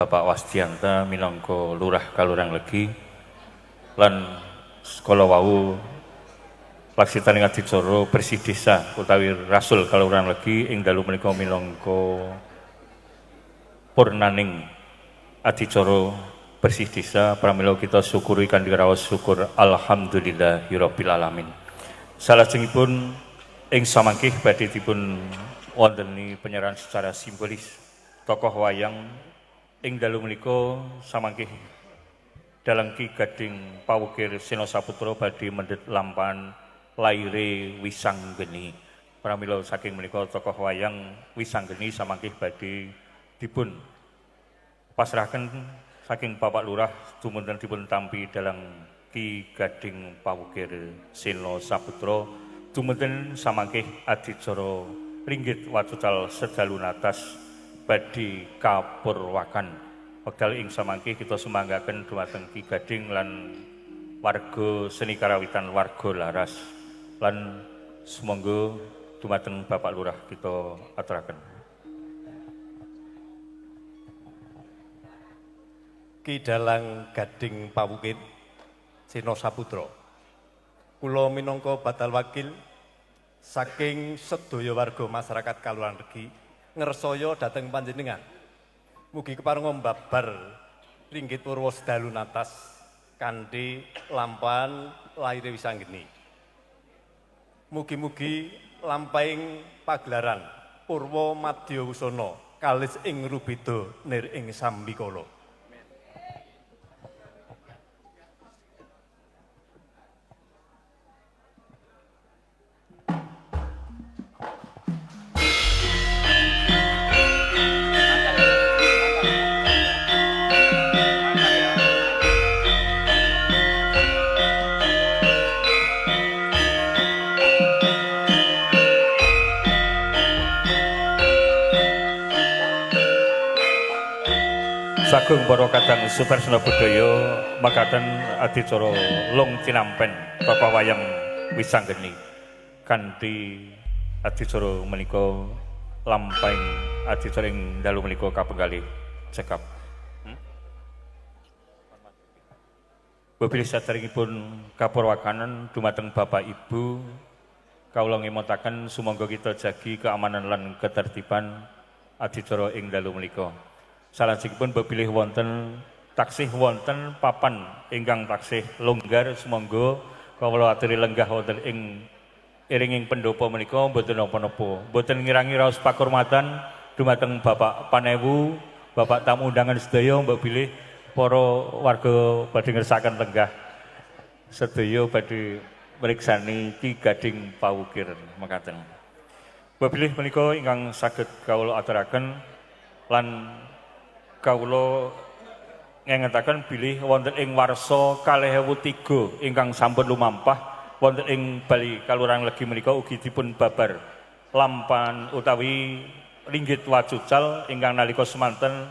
Bapak Wasdianta minangka Lurah Kalurang Legi lan kala wau laksitaning adicara bersih desa utawi Rasul Kalurang Legi ing dalu menika minangka purnaning adicara bersih desa pramila kita syukuri kanthi raos syukur alhamdulillahirabbil alamin. Salajengipun ing samangkih badhe dipun wondeni penyerahan secara simbolis tokoh wayang ing dalu menika samangkih dalang Ki Gading Pawukir Sena Saputra badhe mendhet lampahan laire Wisanggeni. Pramila saking menika tokoh wayang Wisanggeni samangkih badhe dipun pasrahaken saking Bapak Lurah dumunten dipun tampi dalang Ki Gading Pawukir Sena Saputra dumunten samangkih adicara ringgit wacucal sedalu natas badhe kapurwakan. Wekdal ing samangkih kita sumanggaken dhumateng Ki Gading lan warga seni karawitan warga Laras lan sumangga dhumateng Bapak Lurah kita aturaken. Ki Dalang Gading Pawukir Sena Saputra. Kula minangka batal wakil saking sedaya warga masyarakat Kalurang Legi ngersaya dhateng panjenengan. Mugi keparenga mbabar ringgit purwa sedalu natas kanthi lampahan laire Wisanggeni. Mugi-mugi lampahing pagelaran Purwa Madya Wusana kalis ing rubeda nir ing sambikala. Sagung para kadang Suparsana Budaya makaten adicara Long Cinampen tokoh wayang Wisanggeni kanthi adicara menika lampahing adicara ing dalu menika kapenggalih cekap. Bebili saderengipun kapurwakanan dumateng Bapak Ibu kawula ngemotaken sumangga kita jagi keamanan lan ketertiban adicara ing dalu menika. Salajengipun bebili wonten taksih wonten papan ingkang taksih longgar sumangga kawula aturi lenggah wonten ing iringing pendhapa menika mboten napa-napa. Mboten ngirangi raos pakurmatan dumateng Bapak Panewu, Bapak tamu undangan sedaya mbok bilih para warga badhe ngersakaken lenggah sedaya badhe mriksani Ki Gading Pawukir mekaten. Mbok bilih menika ingkang saged kawula aturaken lan kawula ngengetaken bilih wonten ing warsa 2003 ingkang sampun lumampah wonten ing Bali Kalurang Legi menika ugi dipun babar lampahan utawi ringgit wacucal ingkang nalika semanten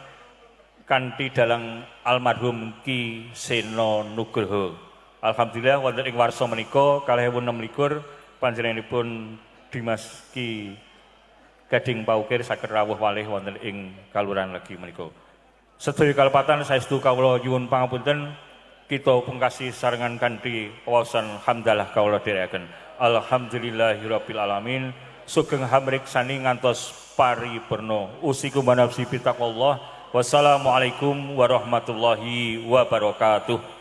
kanthi dalang almarhum Ki Sena Nugroho. Alhamdulillah wonten ing warsa menika 2026 panjenenganipun Dimas Ki Gading Pawukir saged rawuh malih wonten ing Kalurang Legi menika. Sedaya kalepatan saestu kawula nyuwun pangapunten kita pungkasi sarengan kanthi wawasan hamdalah kawula dherekaken. Alhamdulillahirabbil alamin. Sugeng hamriksani ngantos paripurna. Usikum manafsi bitaqwallah. Wassalamualaikum warahmatullahi wabarakatuh.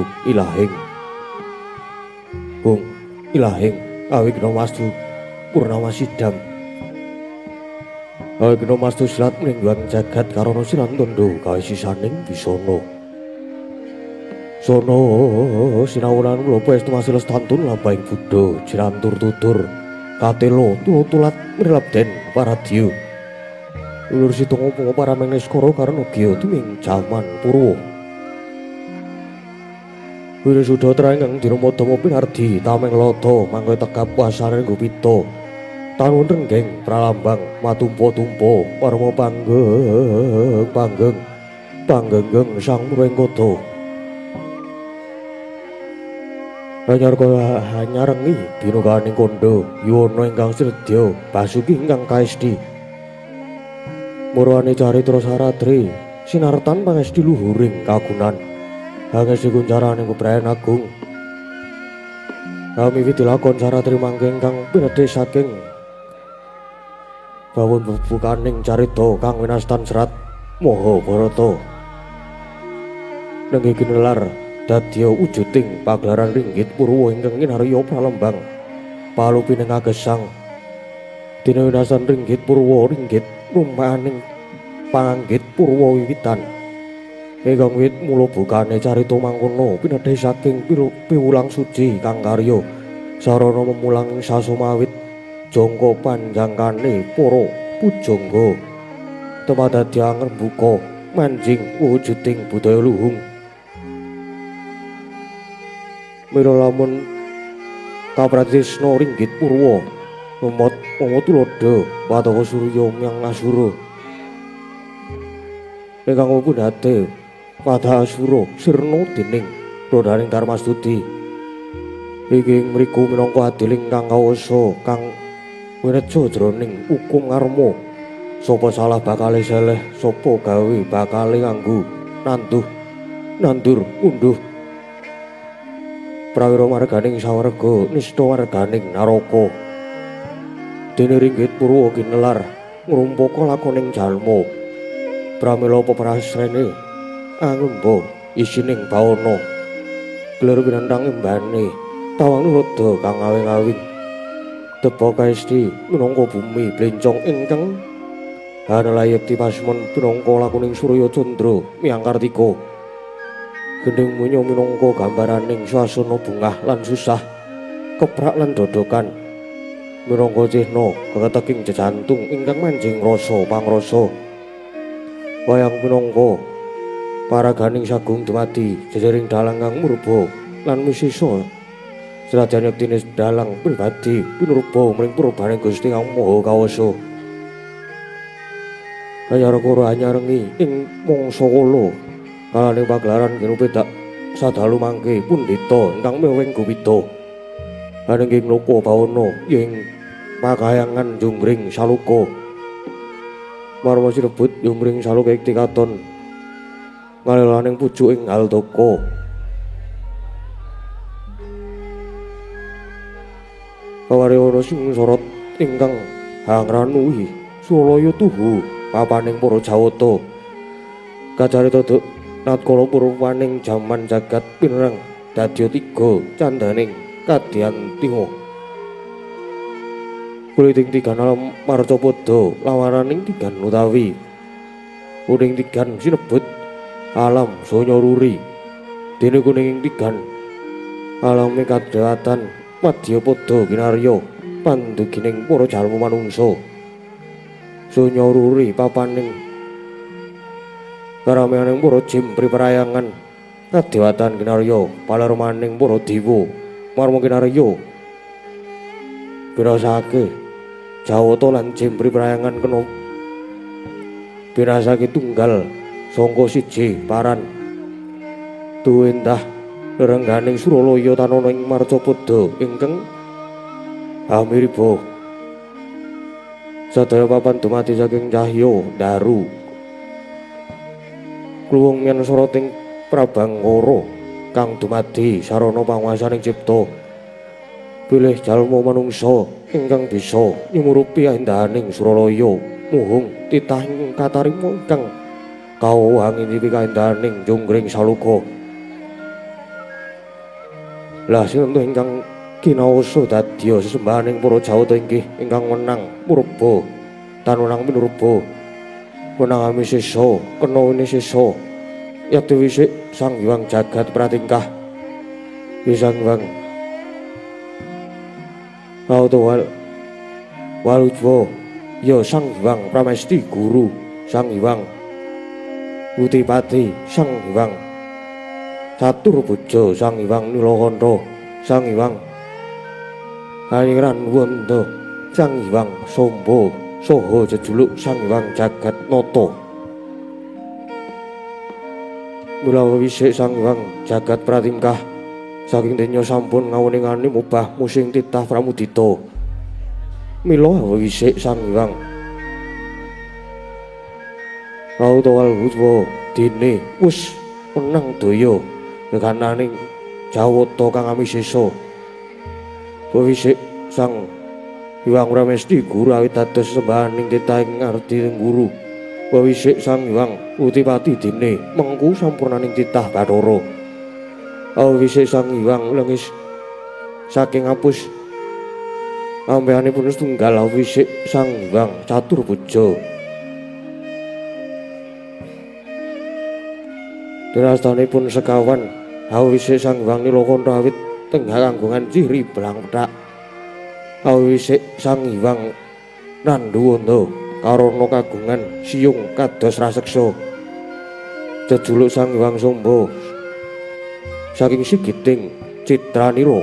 mastu ilahing Bung ilahing awigna mastu purnama sidam awigna mastu silat mlingguang jagat karana silan tondo gawe sisaning bisana sono sinawulan kula paestu masil stantun lampahing Buddha jirantur tutur katelo tulat mrilabden paradya ulur situng apa para mengeskara karena gya tuming jaman purwa wiri suda traenggang diramadama pinardi tameng lata mangke tekap wasane gupita tanun renggeng pralambang matumpa-tumpa parma panggeng sang murengkata hanyarengi binukaning kandha yuwana ingkang sredya basuki ingkang kaesti murwane caritra saratri sinartan pangesti luhuring kagunan hangesti kuncaraning bebrayan agung kami witilakon saratri mangke ingkang pinedhe saking bawon bubukaning carita kang winastan serat Mahabharata nengge ginelar dadya wujuding pagelaran ringgit purwa ingkang kinarya pralambang palupineng agesang dina winasan ringgit purwa ringgit rumpaning panganggit purwa wiwitan ingkang wit mula bukane carita mangkono pinedhe saking piwulang suci kang karya sarana memulang sasomawit jangka panjangkane para pujangga tempat dadi ngrembuka manjing wujuding budaya luhung mira lamun kapratresna ringgit purwa memot tulodo Wataka Surya Myang Asura ingkang pundhate pada asura sirna dening rodaning Darmastuti iki mriku minangka adiling kang kawasa kang wireja jroning hukum karma sapa salah bakale seleh sapa gawe bakale nganggo nandur unduh prawira marganing sawarga nista marganing naraka dene ringgit purwa ginelar ngrumpaka lakoning jalma pramila peprasrene anglemba isining bawana gelar pinandang embane tawang rada kang awing-awing teba kaesti minangka bumi blencong ingkang hanalayekti pasmen minangka lakoning Surya Candra Myang Kartika gending munyo minangka gambaraning swasana bungah lan susah keprak lan dodokan minangka cihna keketeking jejantung ingkang manjing rasa pangrasa wayang minangka paraganing sagung dumadi jejaring dalang kang murba lan misisa senajan yektine dalang pribadi pinurba mring purbaning Gusti Kang Maha Kawasa Ayara-kara anyarengi ing mangsa kala kalaning pagelaran ginupedak sadalu mangke pundhita ingkang meweng gupita anengging loka bawana ing pakayangan jungring saluka marma sirebut jungring saluka ikti katon ngalelaning pucuking Haldaka kawarya sing sorot ingkang hangranuhi Sulaya tuhu papaning para Jawata kacarita natkala purwaning jaman jagat pinreng dadya tiga candaning kadyantinga kuliting tigan alam marcapada lawaraning tigan utawi kuning tigan sinebut alam sonya ruri dene kuning tigan alam kadewatan madyapada kinarya pandugining para jalma manungsa sonya ruri papaning karameyaning para jim priparayangan kadewatan kinarya palermaning para dewa marma kinarya pirasake Jawata lan jim priparayangan kena pirasake tunggal sangka siji paran tuwentah rengganing Suralaya tanana ing Marcapada ingkang hamiriba sadaya papan dumadi saking cahya daru kluwung yen soroting prabangkara kang dumadi sarana panguwasaning cipta pilih jalma manungsa ingkang bisa nyumurupi endahaning Suralaya muhung titahing katarima ingkang kawuhangipun kaendahaning jungkring saluka Lah sinten ingkang kinaosa dadya sesembahaning para Jawata inggih ingkang menang murba tanunang minurba wenangami sesa kena wene sesa yati wisik Sang Hyang Jagat Pratingkah Sang Hyang Autawal Walujwa ya Sang Hyang Pramesti Guru Sang Hyang Utipati Sang Hyang Caturbuja Sang Hyang Nilakanta Sang Hyang Aliran Wanda Sang Hyang Samba saha jejuluk Sang Hyang Jagat Nata mula wisik Sang Hyang Jagat Pratingkah saking denya sampun ngawoningani mubah musing titah pramudita mila wisik Sang Hyang Autawal Wujwa dene wis menang daya kekananing Jawata kang amisesa wisik Sang Hyang Pramesti Guru awit dados sembahaning titah ing ngardi guru wisik Sang Hyang Utipati dene mengku sampurnaning titah Bathara wisik Sang Hyang lengis saking apus ambehanipun setunggal wisik Sang Hyang Caturbuja dirastanipun sekawan wisik Sang Hyang Nilakanta awit tengah kanggongan ciri belang pethak wisik Sang Hyang Nanduwanda karana kagungan siyung kados raseksa jejuluk Sang Hyang Samba saking sigiting Citranira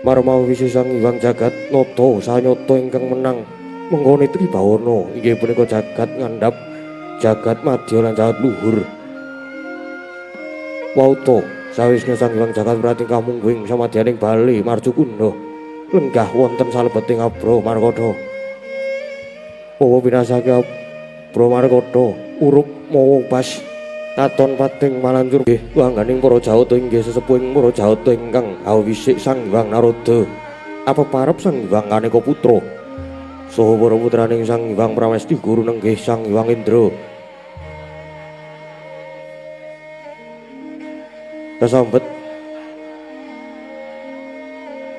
marma wisik Sang Hyang Jagat Nata sanyata ingkang menang menggone Tribawana inggih punika jagat ngandhap jagat madya lan jagat luhur wauta sawisna Sang Hyang Jagat Pratingkah mungguing samadyaning bali Marcukunda lenggah wonten salebeting Abra Markada Pawa pinasake Abra Markada uruk mawa pas katon pating malanjur nggih wangganing para Jawata inggih sesepuhing para Jawata ingkang wisik Sang Hyang Narada apeparep Sang Hyang Kaneka Putra saha para putraning Sang Hyang Pramesti Guru nenggih Sang Hyang Indra kesambet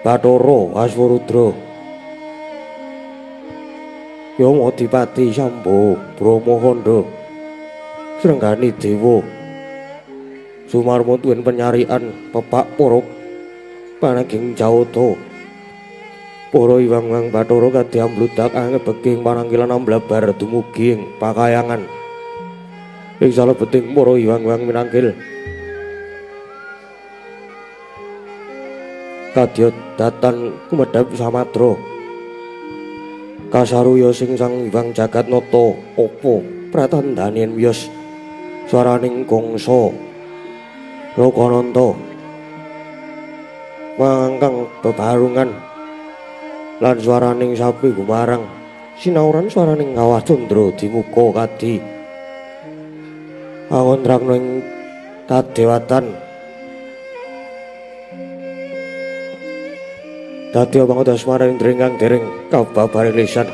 Bathara Aswarudra Yama Dipati Samba Brahmakanda Srenggani Dewa Sumarmo tuwin penyarian pepak para panaging Jawata para Hyang Bathara kadhiambludak angebeking pananggilan amblabar dumugi ing pakayangan ing salebeting para Hyang minangkil kadya datan kumedhap Samatra kasaruya sing Sang Hyang Jagat Nata apa pratandaning miyos swaraning gongsa Lokananta mangkang bebarungan lan swaraning sapi gumarang sinauran swaraning Kawah Candra dimuka kadi awondragna ing kadewatan dadi pangudas maraning dringkang dereng kababaring lisan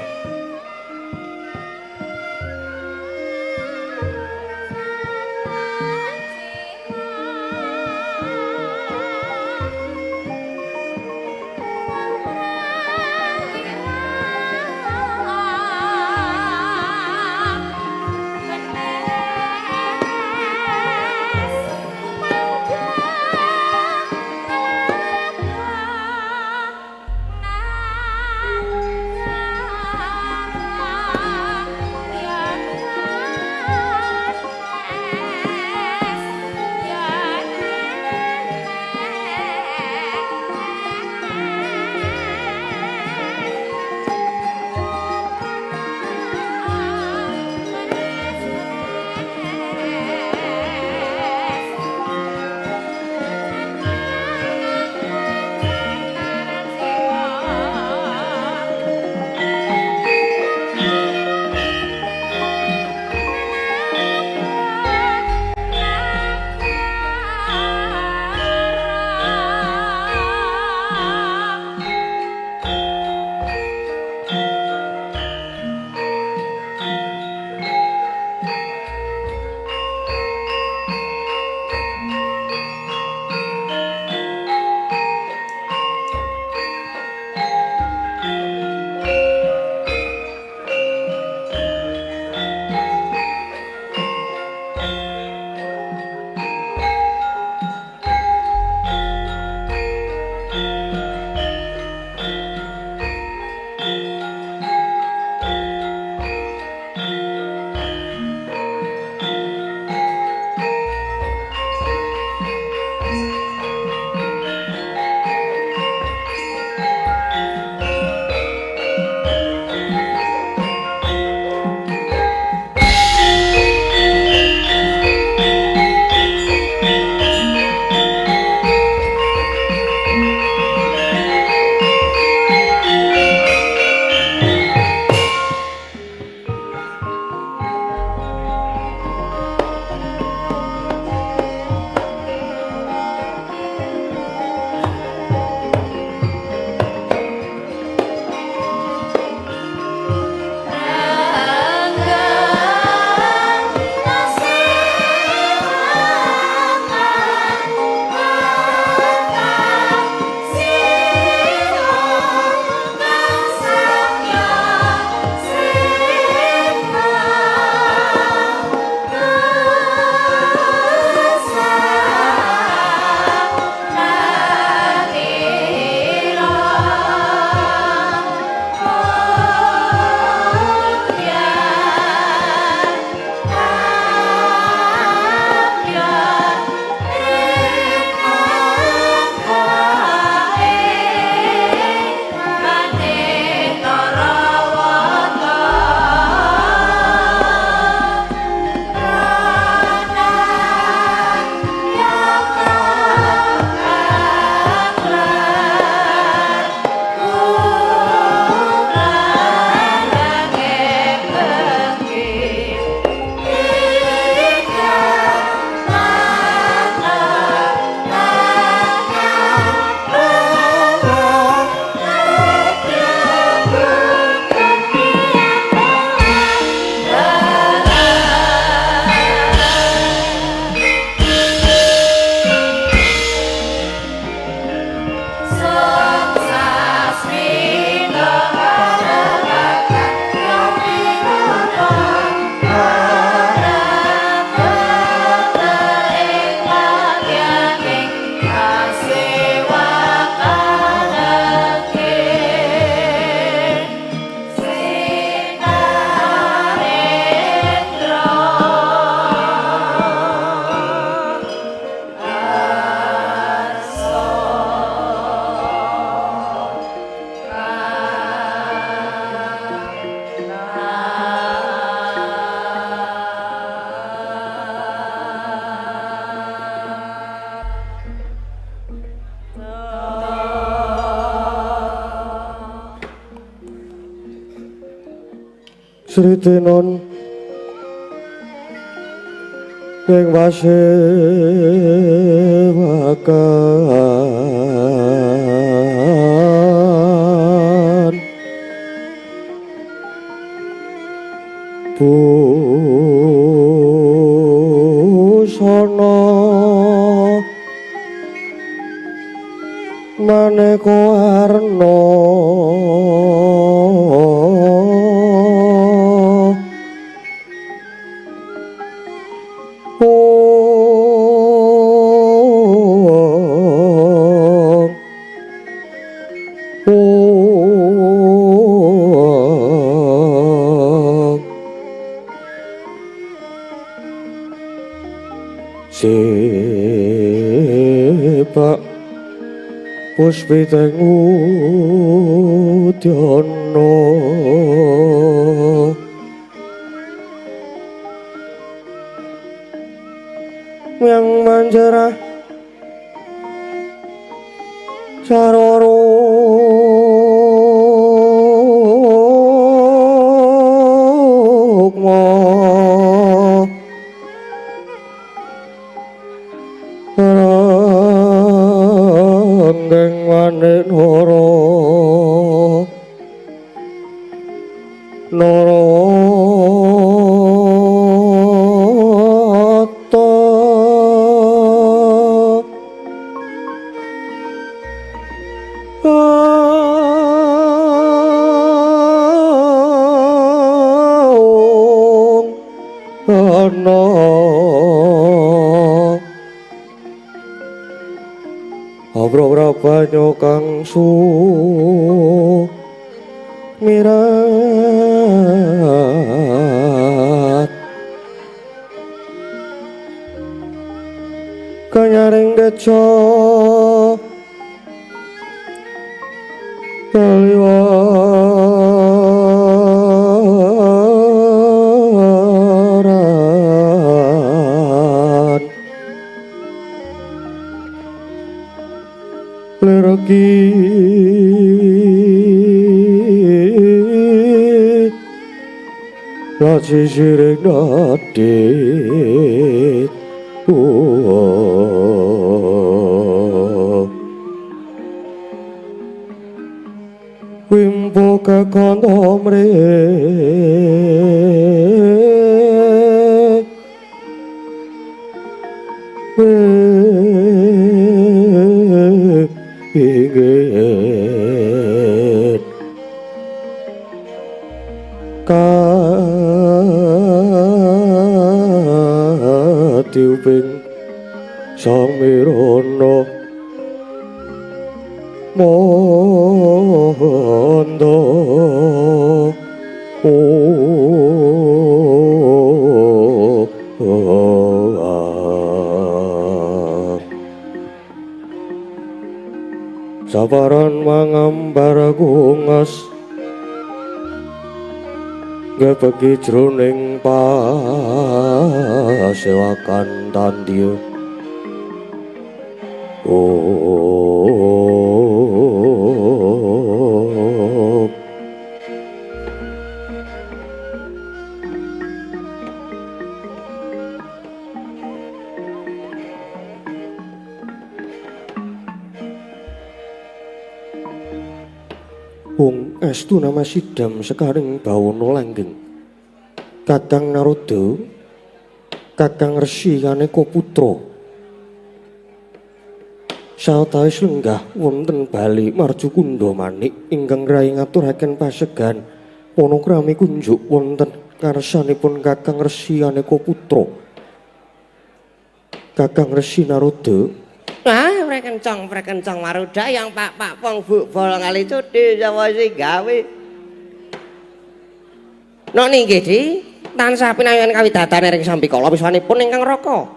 Sri Tinon ing pasewakan busana maneka warna Pak Puspiteng Udyana yang manjara saroro Ranggeng manik noro Narata ana Abra banyu kang sumirat kanyaring deca kaliwaran leregi laci siring nadit wimpo kekanto mrih inggit katiuping sang mirana mondo saparan mangambar gungas gepeki jroning pasewakan tandiya Wong estu nama sidam sekaring bawana langgeng Kakang Narada Kakang Resi Kaneka Putra sawetawis lenggah wonten bali Marcukunda Manik ingkang rai ngaturaken pasegan panakrami kunjuk wonten karsanipun Kakang Resi Kaneka Putra Kakang Resi Narada prekencong maruda yang pak pong bu bolong kali cuti sama si gawe. Nok niki di tansah pinayon kawidatan ring Sambikala wiswanipun ingkang raka.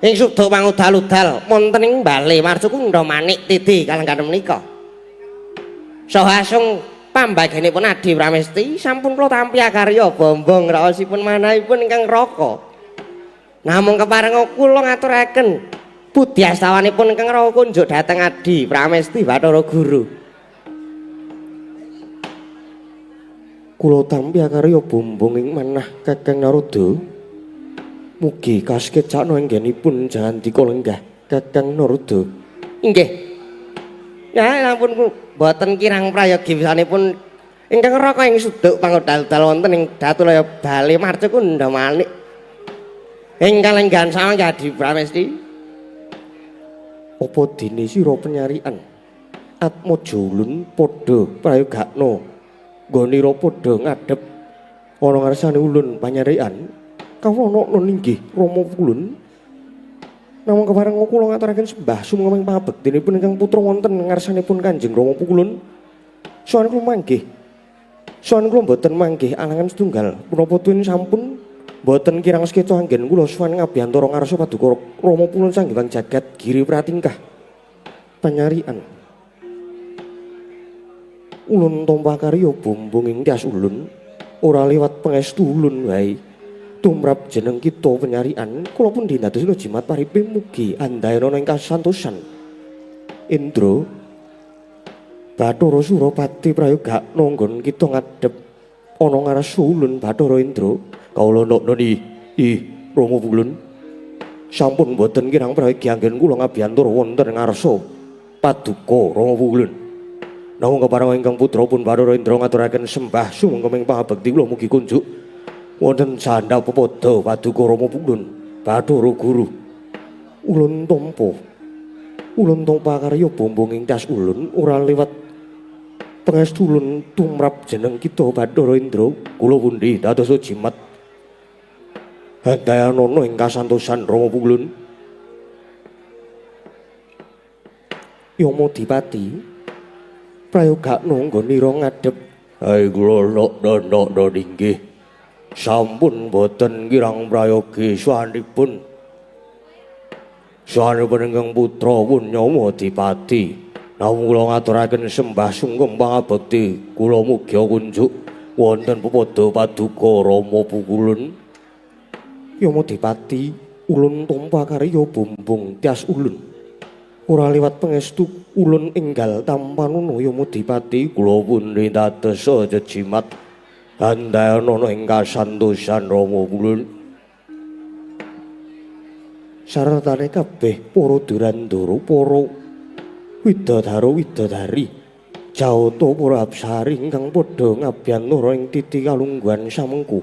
Ing suda mangudal-udal wonten ing bale Marcukunda Manik Titi kalenggan menika. Saha asung pambagenipun Adi Pramesti sampun kula tampi karya bombong raosipun manahipun ingkang raka. Namung keparenga kula ngaturaken Budi astawanipun ingkang rawa kunjuk dhateng Adi Pramesti Bathara Guru. kula tampi akarya bumbung ing manah Kakang Narada. Mugi kaskecakna enggenipun Jayandika lenggah Kakang Narada. Inggih. Ya ampun mboten kirang prayogi wisanipun ingkang raka ing suduk pangodal-dal wonten ing Datulaya Bali Marcukunda Manik. Ingkang lenggan sawang Adi Pramesti. Apa dene sira penyarian? Atmaja ulun padha prayogakna. Nggonira padha ngadhep ana ngarsane ulun panyarian. Kawono ninggih Rama Pulun. Namung kepareng kula ngaturaken sembah sumangga pangabektinipun ingkang putra wonten ngarsanipun Kanjeng Rama Pulun. Sowan kula manggih. Sowan kula mboten manggih alangan setunggal. Punapa tuwin sampun mboten kirang sekeca anggen kula sowan ngabiyantara ngarsa paduka Rama Pulun sanggiwang jagat Giri Pratingkah. Panyarian. Ulun tampa karya bumbung ing tias ulun ora liwat pangestu ulun wae. Tumrap jeneng kita penyarian kula pun dinadosna jimat paripe mugi andhaena ing kasantosan. Indra Bathara Surapati prayogakna nggon kita ngadhep ana ngarsa ulun Bathara Indra. Kawula noni Rama Pulun sampun boten kirang prayogi anggen kula ngabiyantara wonten ngarsa paduka Rama Pulun. Namung kepareng ingkang putra pun Bathara Indra ngaturaken sembah sumangga ing pangabekti kula mugi kunjuk wonten sandhap pepada paduka Rama Pulun Bathara Guru. Ulun tampa karya bumbung ing tas ulun ora liwat pangestu ulun tumrap jeneng kita Bathara Indra. Kula pundi dados jimat handayana ing kasantosan Rama Pulun. Yamadipati prayogakna nggonira ngadhep. Hai kula nok inggih. Sampun boten kirang prayogi sawanipun. Sawanipun ingkang putra pun Yamadipati. Namung kula ngaturaken sembah sungkem pangabekti kula mugi kunjuk wonten pepada paduka Rama Pulun. Yamadipati ulun tampa karya bumbung tias ulun. Ora liwat pangestu ulun enggal tampanuna Yamadipati kula pun dados jejimat handayana ing kasantosan Rama Pulun. Saratane kabeh para durandara, para widodara-widodari, jawata para apsari ingkang padha ngabiyantara ing titi kalungguhan samengku.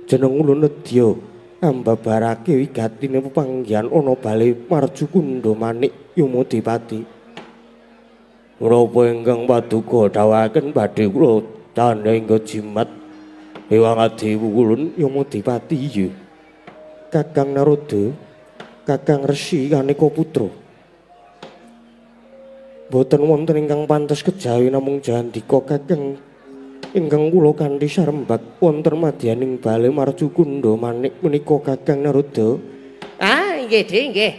Jeneng ulun nedya ambabarake wigatine pepanggihan ana Bali Marcukunda Manik Yamadipati. Menapa ingkang paduka dawuhaken badhe kula tandhingga jimat Hyang Adi Pulun Yamadipati. Iya. Kakang Narada, Kakang Resi Kaneka Putra. Boten wonten ingkang pantes kejawi namung Jayandika Kakang ingkang kula kanthi sarembak wonten madyaning Bali Marcukunda Manik menika Kakang Narada. Ah, nggih, nggih.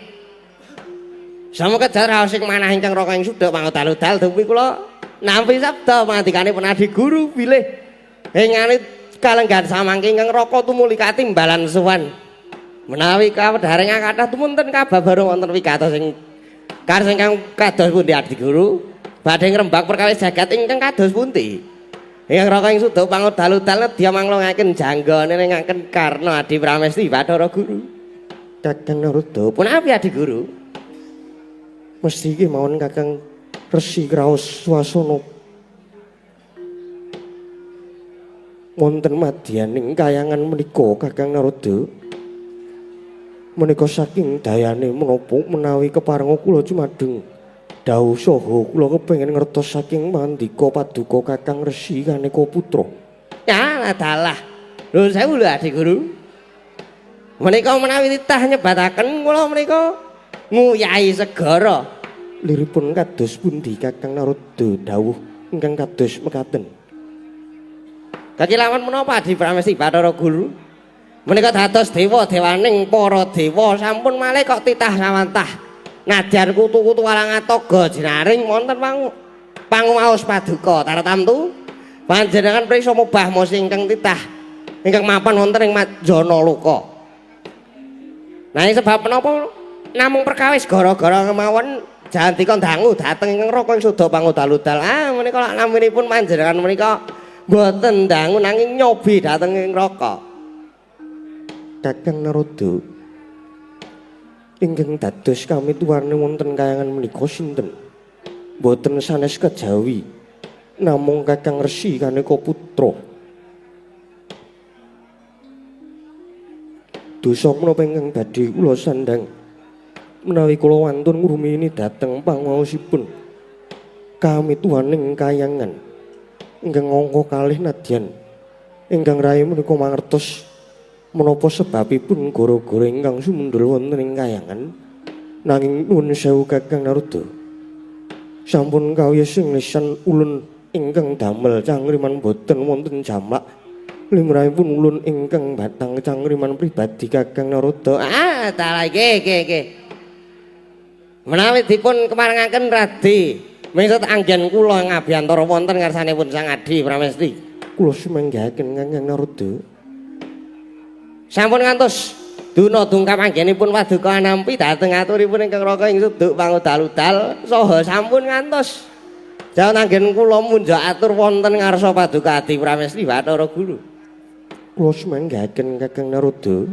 Samuga raos sing manah ingkang raka ing sudha pangodal-udal dupi kula nampi sabda pangandikanipun Adi Guru bilih ingane kalenggan samangke ingkang raka tumuli katimbalan suwan. Menawi kawedharing kathah tumunten kababar wonten wigatos sing karsa ingkang kados pundi Adi Guru badhe ngrembak perkawis jagat ingkang kados pundi. Ingkang raka ing sudha pangodal-udal nedya manglongaken janggane ningaken Karna Adi Pramesti Bathara Guru. Kakang Narada, punapi Adi Guru? Mesti iki mawon Kakang Resi kraos swasana wonten madyaning kayangan menika Kakang Narada. Menika saking dayane menapa menawi keparenga kula cumadeng dawuh saha kula kepengin ngertos saking mandika paduka Kakang Resi Kaneka Putra. Ya dalah. Lho sewu lho Adi Guru. Menika menawi titah nyebataken kula menika nguyahi segara. Liripun kados pundi Kakang Narada dawuh ingkang kados mekaten. Kakilawan menapa Adi Pramesti Bathara Guru? Menika dados dewa-dewaning para dewa sampun malih kok titah sawantah. Nadyan kutu-kutu Walangatoga jinaring wonten panguwaos paduka tartamtu panjenengan priksa mubah mosi ingkang titah ingkang mapan wonten ing Majana Loka. Nah sebab menapa namung perkawis gara-gara kemawon Jayandika dangu dhateng ingkang raka ing sudha pangodal-udal. Ah menika lak naminipun panjenengan menika Mboten dangu nanging nyobi dhateng ing neraka. Kakang Narada ingkang dados kamituwarne wonten kayangan menika sinten? Boten sanes kejawi namung Kakang Resi Kaneka Putra. Dosa menapa ingkang badhe kula sandhang menawi kula wantun ngrumiyini dhateng pangaosipun kamituwaning kayangan ingkang angka kalih nadyan ingkang rayi menika mangertos menapa sebabipun gara-gara ingkang sumundul wonten ing kayangan. Nanging nuwun sewu Kakang Narada, sampun kawiyosing lisan ulun ingkang damel cangriman boten wonten jamak limrahipun ulun ingkang batang cangriman pribadi Kakang Narada. Dalah nggih. Menawi dipun kemarengaken radi mengsut anggen kula ngabiyantara wonten ngarsanipun Sang Adi Pramesti. Kula sumanggahaken Kakang Narada. Sampun ngantos duna dungkap anggenipun paduka nampi dhateng aturipun ingkang raka ing seduk pangudal-udal saha sampun ngantos jawan anggen kula munjuk atur wonten ngarsa paduka Adi Pramesti Bathara Guru. Kula sumanggahaken Kakang Narada.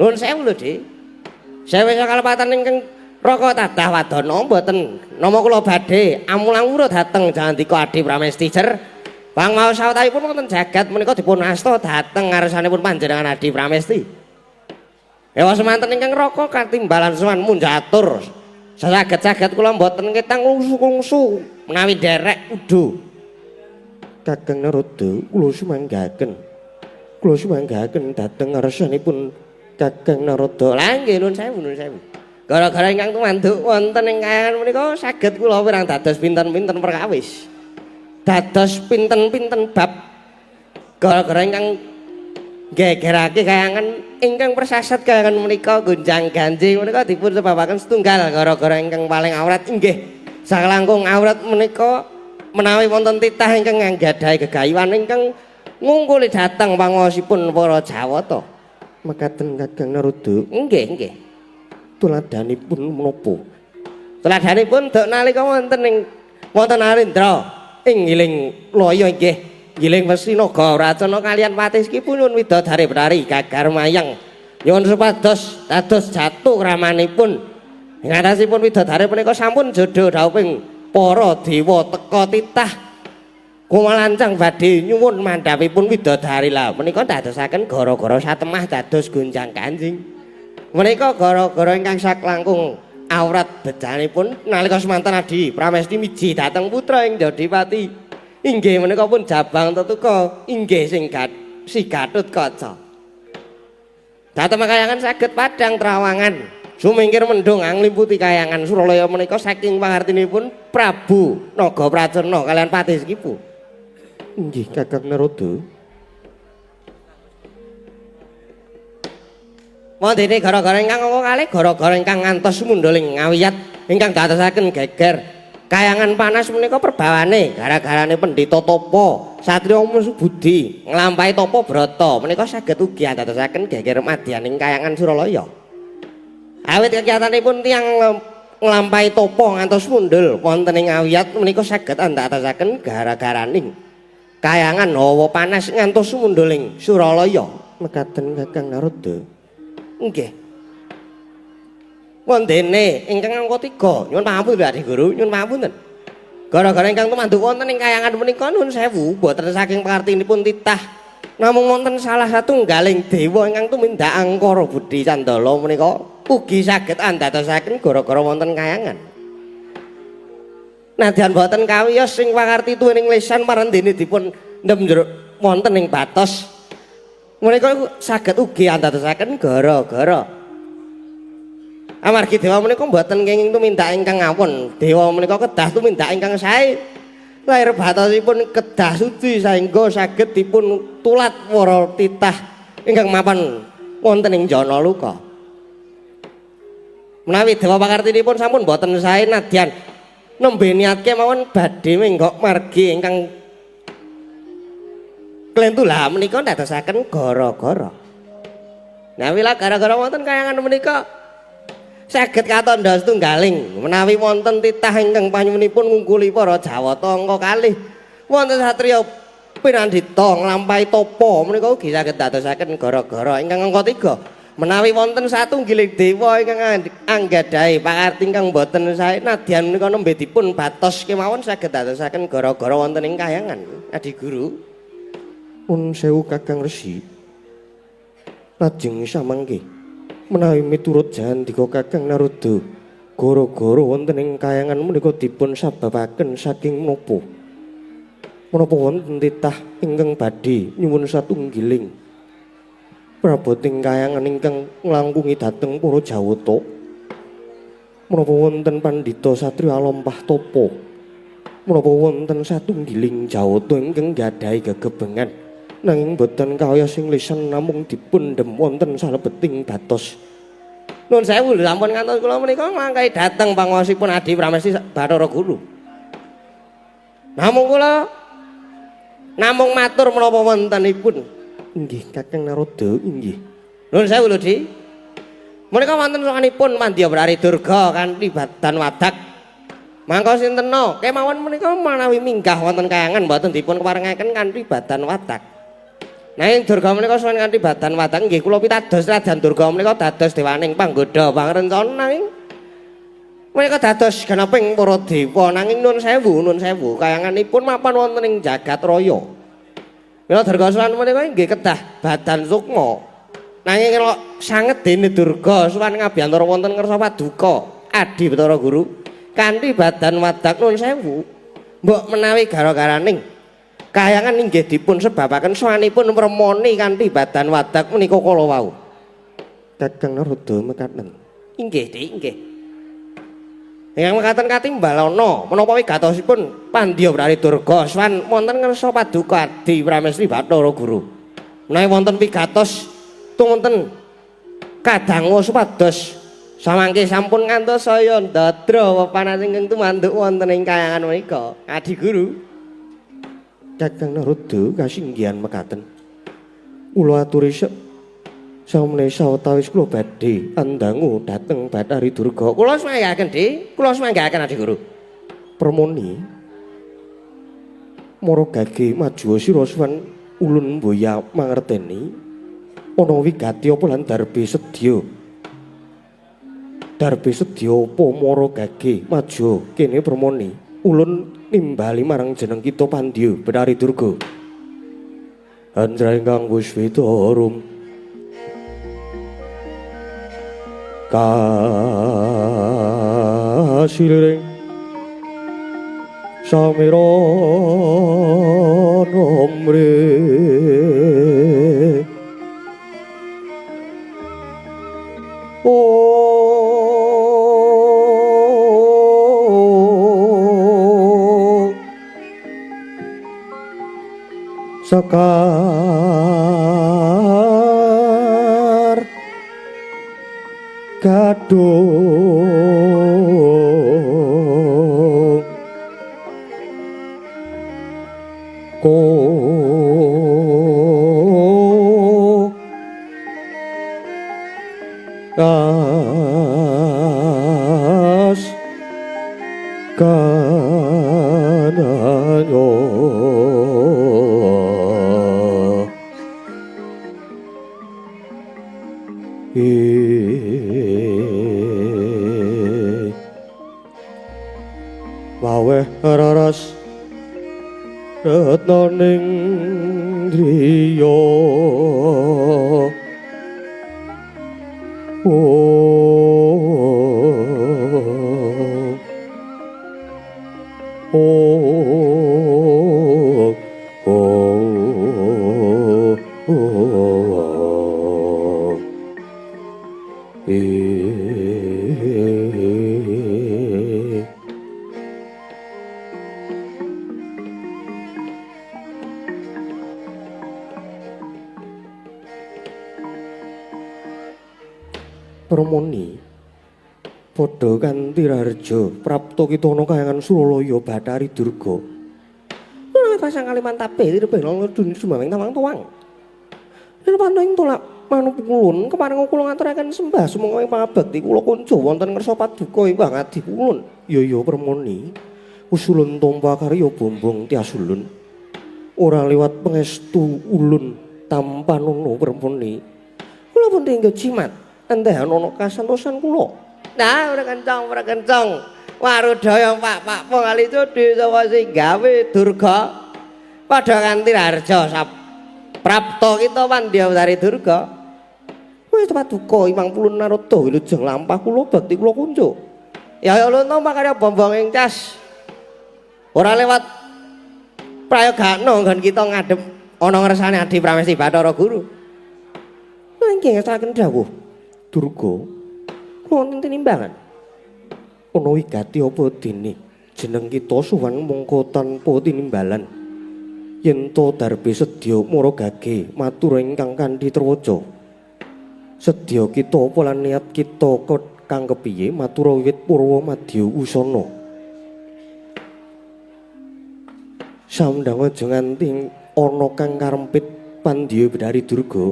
Nuwun sewu lho, Dik. Sawise kalepatan ingkang raka tadah wadana mboten nama kula badhe amulang urut dhateng Jandika Adi Pramesti Jer. Pangmaos sawetawipun wonten jagat menika dipun asta dhateng ngarsanipun panjenengan Adi Pramesti. Ewa semanten ingkang raka katimbalan sowan munjatur. Saged-saged kula mboten ketang lungsu-lungsu menawi derek udo. Kakang Narada, kula sumanggahaken. Kula sumanggahaken dhateng ngarsanipun Kakang Narada. Lah nggih nuwun sewu. Gara-gara ingkang tumanduk wonten ing kayangan menika saged kula wirang dados pinten-pinten perkawis. Dados pinten-pinten bab gara-gara ingkang gegerake kayangan ingkang persasat kayangan menika gonjang ganjing menika dipun sebabaken setunggal gara-gara ingkang paling awrat inggih saklangkung awrat menika menawi wonten titah ingkang nggadhahi gegayuhan ingkang ngungkuli dhateng pangaosipun para Jawata. Mekaten Kakang Narada. Nggih. Tuladanipun menapa? Tuladanipun dok nalika wonten Narendra ing ngiling loya inggih ngiling Wasinaga Racana kaliyan Patiskipun nyuwun widodari Betari Gagar Mayang nyuwun supados dados jatuh ramanipun ing atasipun widodari punika sampun jodho dawuhing para dewa teka titah kumalancang badhe nyuwun mandhapipun widodari. Lah menika dadosaken gara-gara satemah dados gonjang kanjing menika gara-gara ingkang saklangkung awrat bejanipun nalika semanten Adi Pramesti miji dhateng putra ing Jodipati inggih menika pun Jabang Tetuka inggih sing si Gatotkaca. Dhateng kayangan saged padhang trawangan sumingkir mendung ngliputi kayangan Suralaya menika saking pangartinipun Prabu Nagaprajana kaliyan Patiskipu. Inggih Kakang Narada. Wondene gara-gara ingkang angka kalih gara-gara ingkang ngantos munduling ngawiyat ingkang dadosaken geger kayangan panas menika perbawane gara-garane Pendhita Tapa satriya Musubudi nglampahi Tapa Brata menika saged ugi dadosaken geger madyaning kayangan Suralaya. Awit kegiatanipun tiyang nglampahi Tapa ngantos mundul wonten ing ngawiyat menika saged andadosaken gara-garaning kayangan hawa panas ngantos munduling Suralaya. Mekaten Kakang Narada. Nggih. Wondene ingkang angka 3. Nyuwun pangapunten Adi Guru, nyuwun pangapunten. Gara-gara ingkang tumanduk wonten ing kayangan menika nuwun sewu, boten saking pangartinipun titah. Namung wonten salah satunggaling dewa ingkang tumindak Angkara Budi Candala menika ugi saged andadosaken gara-gara wonten kayangan. Nadyan boten kawiyos sing pangarti tuwuning lisan marandene dipun ndem wonten ing batos menika saged ugi andadosaken gara-gara amargi dewa menika mboten kenging tumindak ingkang ngawon. Dewa menika kedah tumindak ingkang sae. Lair batosipun kedah suci saengga saged dipun tulat para titah ingkang mapan wonten ing jana luka. Menawi dewa pakartinipun sampun mboten sae nadyan nembe niatke mawon badhe menggok margi ingkang Klentula menika ndadosaken gara-gara. Nah wila gara-gara wonten kayangan menika saged katandha setunggaling menawi wonten titah ingkang panyuwunipun ngungkuli para Jawata angka kalih wonten satriya Pinandhita nglampahi tapa menika ugi saged dadosaken gara-gara ingkang angka 3 menawi wonten satunggiling dewa ingkang anggadhahi pakarti ingkang boten sae nadyan menika nembe dipun batos kemawon saged dadosaken gara-gara wonten ing kahyangan Adi Guru. Nun sewu Kakang Resi. Lajeng samangke menawi miturut jandika Kakang Narada gara-gara wonten ing kahyangan menika dipun sababaken saking menapa wonten titah ingkang badhe nyuwun satunggiling praboting kahyangan ingkang nglangkungi dhateng para Jawata menapa wonten pandhita satriya lampah tapa menapa wonten satunggiling Jawata ingkang gadhahi gegebengan nanging boten kaya sing lisan namung dipundhem wonten salebeting batos. Nuwun sewu lho sampun ngantos kula menika mangkahi dhateng panguwasipun Adi Pramesti Bathara Guru. Namung matur menapa wontenipun. Inggih Kakang Narada, inggih. Nuwun sewu lho, Di. Menika wonten sokanipun Mandya Brari Durga kanthi badan wadak. Mangka sintena kemawon menika manawi minggah wonten kayangan mboten dipun keparengaken kanthi badan wadak. Nanging Durga menika sawan kanthi badan wadak nggih kula pitados radan Durga menika dados dewaning panggoda pangrencana nanging menika dados geneping para dewa nanging nuwun sewu kayanganipun mapan wonten ing jagat raya. Mila Durga sawan menika nggih kedah badan sukma. Nanging kula sanget dene Durga sawan ngabiyantara wonten ngersa paduka Adi Bathara Guru kanthi badan wadak nuwun sewu. Mbok menawi gara-garaning kayangan inggih dipun sebabaken sawanipun mremoni kanthi badan wadak menika kala wau. Kakang Narada mekaten. Inggih, Dik, inggih. Ingkang mekaten katimbalana menapa wigatosipun Pandya Brari Durga sawan wonten ngersa paduka Adi Pramesti Bathara Guru. Menawi wonten wigatos tumunten kadangu supados samangke sampun ngantos saya ndadra wepanan ingkang tumanduk wonten ing kayangan menika Adi Guru. Kakang Narada kasinggihan mekaten. Kula aturi samene sawetawis kula badhe andangu dhateng Bathari Durga. Kula semanggaken, Dik. Kula semanggaken Adi Guru. Permoni mara gage maju sira suwan ulun mboya mangerteni ana wigati apa lan darbe sedya. Darbe sedya apa mara gage maju kene permoni ulun nimbali marang jeneng kita Pandya Brari Durga. Andra ingkang wis witarum kasilring samira nomre Sekar gadung ko as kananyo Waweh raras retnaning driya Permoni padha kanthi rarja prapta kita ana kayangan Suralaya Bathari Durga. Menawi pasang kaliman tape direbeh ngeduni sumawing tamang tuwang. Yen panting tolak manuk kulun keparing kula ngaturaken sembah sumangga pangabekti kula kunca wonten ngersa paduka ingkang adi kulun. Ya Permoni usulun tampa karya bombong tiasulun. ora liwat pangestu ulun tampanono permoni. Kula pun tinggal jimat endah ana kasantosan kula. Nah, ora kencang. Warudaya Pak pengali cudi sapa sing gawe durga. Padha kanthi harja sap prapta kita Pandhawari durga. Wis tepat duka 50 narada wilujeng lampah kula bakti kula kunjuk. Ya lunta makarya bombong ing cas. Ora lewat prayogakna nggon kita ngadhep ana ngersane Adi Pramesti Bathara Guru. Nggih ngestaken dawuh. Durga, kula wonten tinimbangan. Ana wigati apa dene jeneng kita suwan mongko tanpa tinimbalan. Yen to darbe sedya mara gage matur ingkang kanthi trewaja. Sedya kita apa lan niat kita kang kepiye matur wiwit purwa madya usana. Samdang aja nganti ana kang karempit Pandhawari Durga.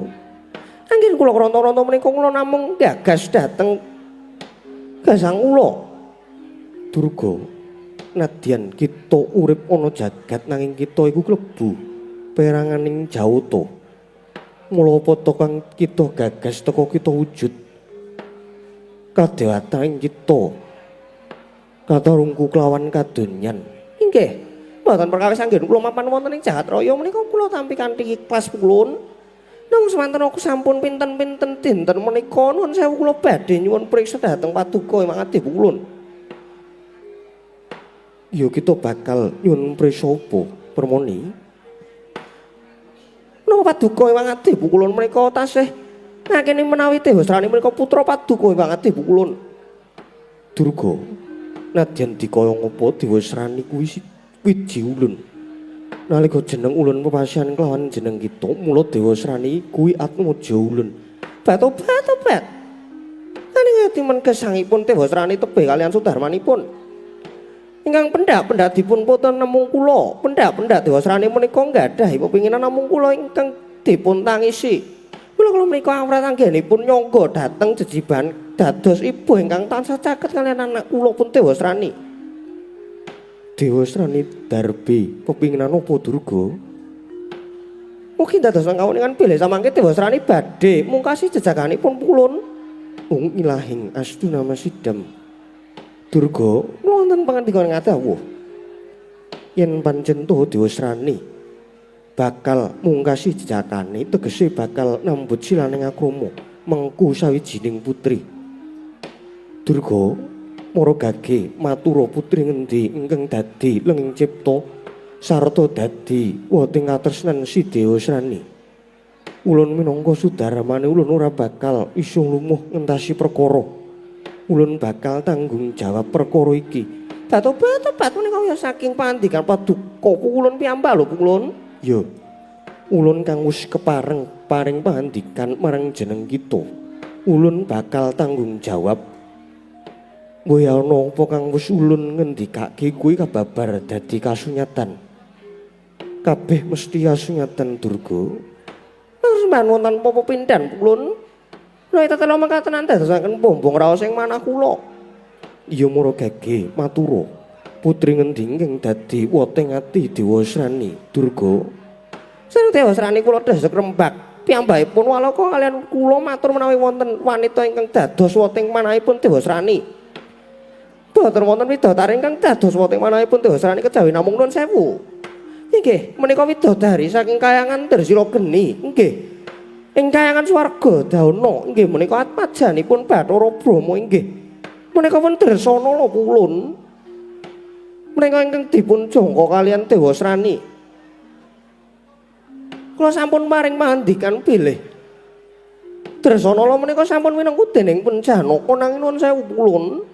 Anggen kula ronto-ronto menika kula namung gagas dhateng gasang kula. Durga, nadyan kita urip ana jagat nanging kita iku klebu peranganing jauta. Mula apa to kang kita gagas teka kita wujud. Kadewataning kita katarungku kelawan kadonyan. Inggih, mboten perkawis anggen kula mapan wonten ing jagat raya menika kula tampi kanthi ikhlas pulun. Nang semanten aku sampun pinten-pinten dinten menika nuwun sewu kula badhe nyuwun priksa dhateng Paduka mangati pulun. Ya kita bakal nyuwun prisa apa permoni? Napa Paduka mangati pulun menika tasih ngakeni menawi Dewasrani menika putra Paduka mangati pulun. Durga, nadyan dikaya ngapa Dewasrani kuwi wiji ulun. Nalika jeneng ulun pepasihan kelawan jeneng kita, mula Dewasrani kuwi atmaja ulun. Bat-bat. Nanging men gesangipun Dewasrani tebih kalian sudarmanipun. Ingkang pendak dipun boten namung kula, pendak Dewasrani menika nggadhahi pepinginan namung kula ingkang dipun tangisi. Kula menika awrat anggenipun nyangga dhateng jejiban dados ibu ingkang tansah caket kalian anak kula pun Dewasrani. Dewasrani darbe pepinginan apa Durga? Mugi dados kawuningan bilih samangke Dewasrani badhe mungkasi jejaganipun pulun. Ilahing astu nama sidam. Durga, wonten pangandikan ngadhawuh yen pancen to Dewasrani bakal mungkasi jejakane tegese bakal nambut silaning akrama mengku sawijining putri. Durga, mara gage matura putri ngendi ingkang dadi lenging cipta sarta dadi wating katresnan si Dewasrani. Ulun minangka sudaramane ulun ora bakal iso lumuh ngentasi perkara. Ulun bakal tanggung jawab perkara iki. Bat-bat menika ya saking pandikan Paduka ulun piyambak lho ulun. Ya. Ulun kang wis kepareng paring pangandikan marang jeneng kita. Ulun bakal tanggung jawab. Kuwi ana apa kang wis ulun ngendikake kuwi kababar dadi kasunyatan. Kabeh mesti kasunyatan Durga. Terus mbangun tanpa pepindhan ulun. Nek tetelo mangkaten dadosaken bombong raos ing manah kula. Iya mara gage matura. Putri ngendi ingkang dadi weteng ati Dewasrani Durga? Sareng Dewasrani kula desek Rembag. Piyambakipun walaka kalian kula matur menawi wonten wanita ingkang dados weteng manahipun Dewasrani. Boten wonten widodari ingkang dados weteng manahipun Dewasrani kejawi namung nuwun sewu. Inggih, menika widodari saking kayangan Dresila Geni. Nggih. Ing kayangan swarga Dauna inggih menika atmajanipun Bathara Brahma inggih. Menika pun Dresana lho pulun. Menika ingkang dipun jangka kalian Dewasrani. Kula sampun maring pangandikan bilih. Dresana lho menika sampun minangka dening Panjanaka nanging nuwun sewu pulun.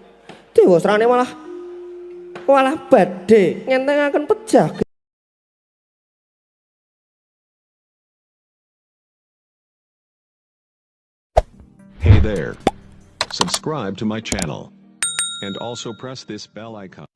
Dewasrani malah badhe ngentengaken pejah. Hey there. Subscribe to my channel. And also press this bell icon.